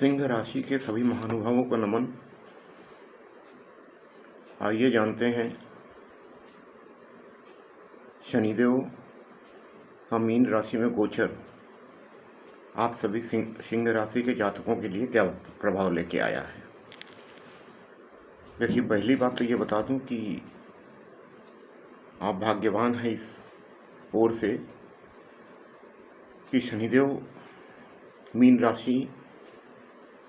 सिंह राशि के सभी महानुभावों को नमन। आइए जानते हैं शनिदेव का मीन राशि में गोचर आप सभी सिंह राशि के जातकों के लिए क्या प्रभाव लेके आया है। देखिए, पहली बात तो ये बता दूं कि आप भाग्यवान हैं इस ओर से कि शनिदेव मीन राशि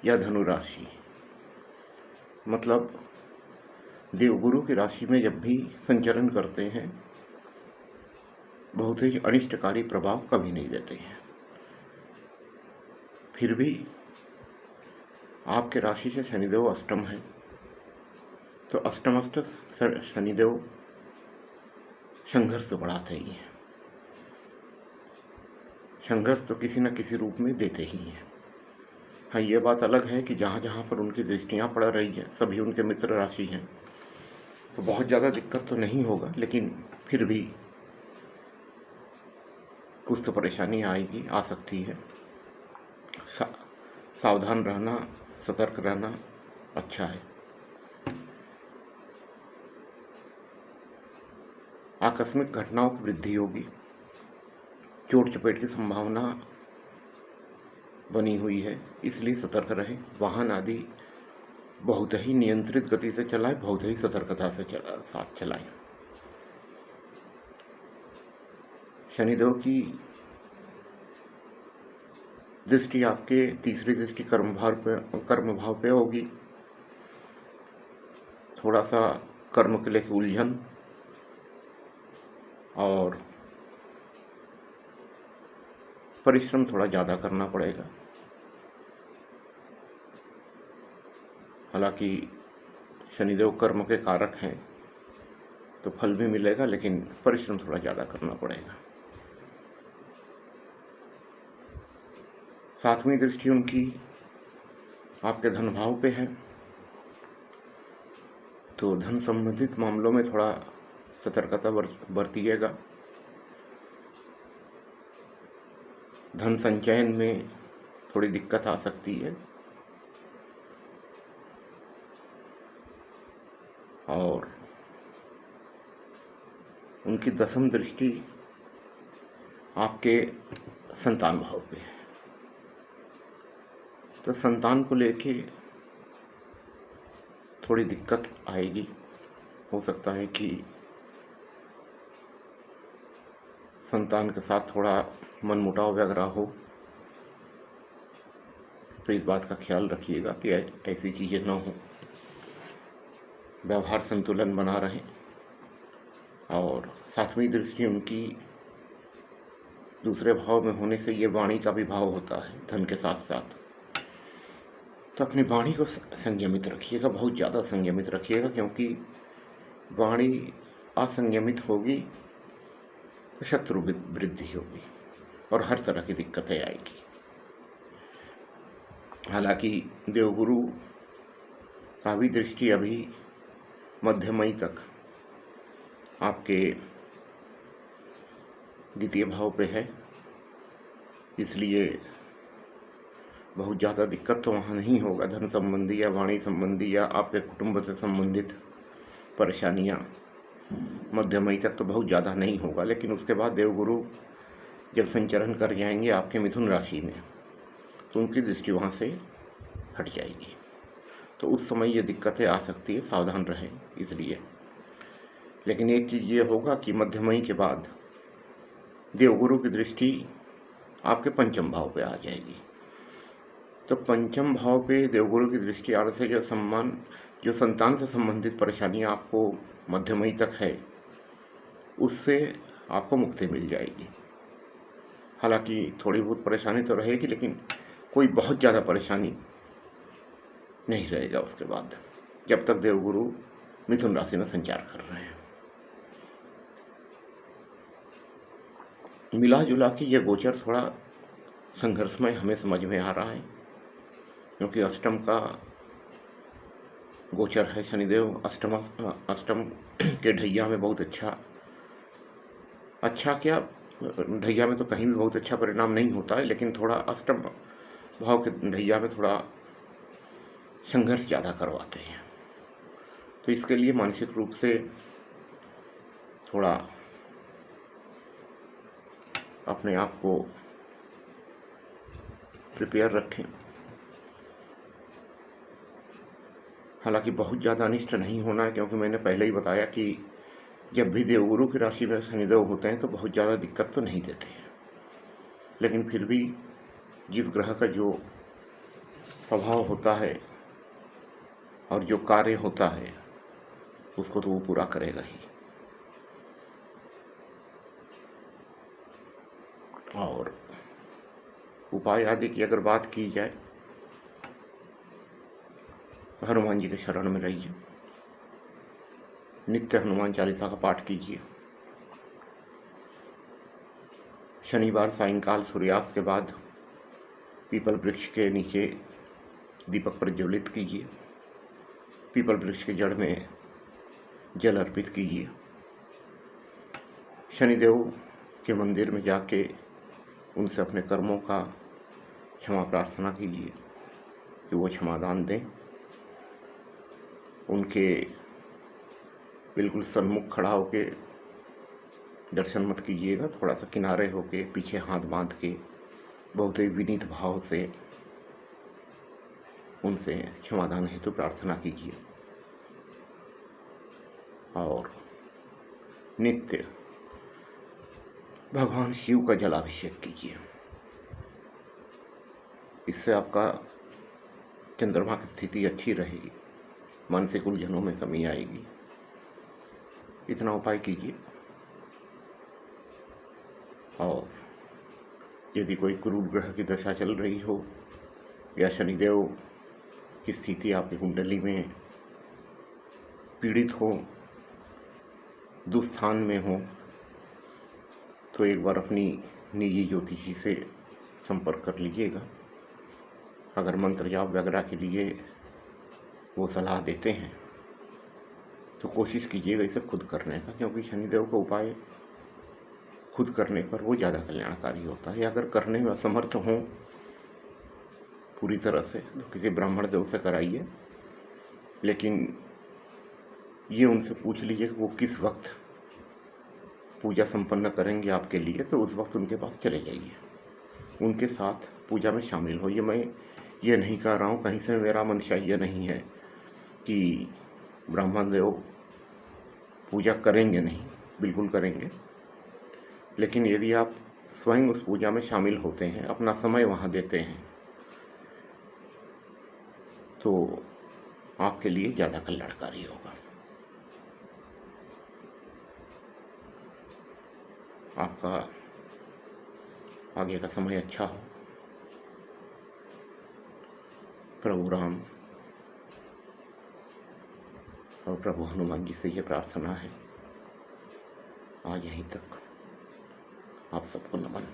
या धनु राशि मतलब देवगुरु की राशि में जब भी संचरण करते हैं बहुत ही अनिष्टकारी प्रभाव कभी नहीं देते हैं। फिर भी आपके राशि से शनिदेव अष्टम है, तो अष्टमस्थ शनिदेव संघर्ष तो बढ़ाते ही हैं। संघर्ष तो किसी न किसी रूप में देते ही हैं। हाँ, ये बात अलग है कि जहाँ जहाँ पर उनकी दृष्टियाँ पड़ रही हैं सभी उनके मित्र राशि हैं, तो बहुत ज़्यादा दिक्कत तो नहीं होगा, लेकिन फिर भी कुछ तो परेशानी आएगी, आ सकती है। सावधान रहना, सतर्क रहना अच्छा है। आकस्मिक घटनाओं की वृद्धि होगी, चोट चपेट की संभावना बनी हुई है, इसलिए सतर्क रहें। वाहन आदि बहुत ही नियंत्रित गति से चलाएं, बहुत ही सतर्कता से साथ चलाएं। शनिदेव की दृष्टि आपके तीसरी दृष्टि कर्म भाव पे होगी। थोड़ा सा कर्म के लेकर उलझन और परिश्रम थोड़ा ज़्यादा करना पड़ेगा। हालांकि शनिदेव कर्म के कारक हैं तो फल भी मिलेगा, लेकिन परिश्रम थोड़ा ज़्यादा करना पड़ेगा। सातवीं दृष्टि उनकी आपके धन भाव पे है, तो धन संबंधित मामलों में थोड़ा सतर्कता बरतिएगा। धन संचयन में थोड़ी दिक्कत आ सकती है और उनकी दसम दृष्टि आपके संतान भाव पे है, तो संतान को लेके थोड़ी दिक्कत आएगी। हो सकता है कि संतान के साथ थोड़ा मनमुटाव वगैरह हो, तो इस बात का ख्याल रखिएगा कि ऐसी चीज़ें न हो, व्यवहार संतुलन बना रहे। और सातवीं दृष्टि उनकी दूसरे भाव में होने से ये वाणी का भी भाव होता है धन के साथ साथ, तो अपनी वाणी को संयमित रखिएगा, बहुत ज़्यादा संयमित रखिएगा, क्योंकि वाणी असंयमित होगी तो शत्रु वृद्धि होगी और हर तरह की दिक्कतें आएगी। हालांकि देवगुरु का भी दृष्टि अभी मध्य मई तक आपके द्वितीय भाव पे है, इसलिए बहुत ज़्यादा दिक्कत तो वहाँ नहीं होगा। धन संबंधी या वाणी संबंधी या आपके कुटुंब से संबंधित परेशानियाँ मध्य मई तक तो बहुत ज़्यादा नहीं होगा, लेकिन उसके बाद देवगुरु जब संचरण कर जाएंगे आपके मिथुन राशि में, तो उनकी दृष्टि वहाँ से हट जाएगी, तो उस समय ये दिक्कतें आ सकती है, सावधान रहें इसलिए। लेकिन एक चीज़ ये होगा कि मध्य मई के बाद देवगुरु की दृष्टि आपके पंचम भाव पे आ जाएगी, तो पंचम भाव पे देवगुरु की दृष्टि आने से जो संतान से संबंधित परेशानियाँ आपको मध्य मई तक है, उससे आपको मुक्ति मिल जाएगी। हालांकि थोड़ी बहुत परेशानी तो रहेगी, लेकिन कोई बहुत ज़्यादा परेशानी नहीं रहेगा उसके बाद, जब तक देवगुरु मिथुन राशि में संचार कर रहे हैं। मिला जुला के ये गोचर थोड़ा संघर्षमय हमें समझ में आ रहा है, क्योंकि अष्टम का गोचर है शनिदेव। अष्टम के ढैया में बहुत अच्छा क्या, ढैया में तो कहीं भी बहुत अच्छा परिणाम नहीं होता है, लेकिन थोड़ा अष्टम भाव के ढैया में थोड़ा संघर्ष ज़्यादा करवाते हैं। तो इसके लिए मानसिक रूप से थोड़ा अपने आप को प्रिपेयर रखें। हालांकि बहुत ज़्यादा अनिष्ट नहीं होना है, क्योंकि मैंने पहले ही बताया कि जब भी देवगुरु की राशि में शनिदेव होते हैं तो बहुत ज़्यादा दिक्कत तो नहीं देते हैं, लेकिन फिर भी जिस ग्रह का जो स्वभाव होता है और जो कार्य होता है उसको तो वो पूरा करेगा ही। और उपाय आदि की अगर बात की जाए तो हनुमान जी के शरण में रहिए, नित्य हनुमान चालीसा का पाठ कीजिए, शनिवार सायंकाल सूर्यास्त के बाद पीपल वृक्ष के नीचे दीपक प्रज्वलित कीजिए, पीपल वृक्ष के जड़ में जल अर्पित कीजिए, शनिदेव के मंदिर में जाके उनसे अपने कर्मों का क्षमा प्रार्थना कीजिए कि वो क्षमादान दें। उनके बिल्कुल सन्मुख खड़ा होके दर्शन मत कीजिएगा, थोड़ा सा किनारे होके पीछे हाथ बांध के बहुत ही विनीत भाव से उनसे क्षमादान हेतु प्रार्थना कीजिए। और नित्य भगवान शिव का जलाभिषेक कीजिए। इससे आपका चंद्रमा की स्थिति अच्छी रहेगी, मानसिक उलझनों में कमी आएगी। इतना उपाय कीजिए। और यदि कोई क्रूर ग्रह की दशा चल रही हो या शनिदेव की स्थिति आपकी कुंडली में पीड़ित हो, दुस्थान में हो, तो एक बार अपनी निजी ज्योतिषी से संपर्क कर लीजिएगा। अगर मंत्र जाप वगैरह के लिए वो सलाह देते हैं तो कोशिश कीजिएगा इसे खुद करने का, क्योंकि शनिदेव का उपाय खुद करने पर वो ज़्यादा कल्याणकारी होता है। अगर करने में असमर्थ हों पूरी तरह से तो किसी ब्राह्मण देव से कराइए, लेकिन ये उनसे पूछ लीजिए कि वो किस वक्त पूजा संपन्न करेंगे आपके लिए, तो उस वक्त उनके पास चले जाइए, उनके साथ पूजा में शामिल होइए। मैं ये नहीं कह रहा हूँ, कहीं से मेरा मंशा ये नहीं है कि ब्राह्मण देव पूजा करेंगे, नहीं, बिल्कुल करेंगे। लेकिन यदि आप स्वयं उस पूजा में शामिल होते हैं, अपना समय वहाँ देते हैं, तो आपके लिए ज़्यादा कल्याणकारी होगा। आपका आगे का समय अच्छा हो। प्रभु राम और प्रभु हनुमान जी से ये प्रार्थना है। आज यहीं तक। आप सबको नमन।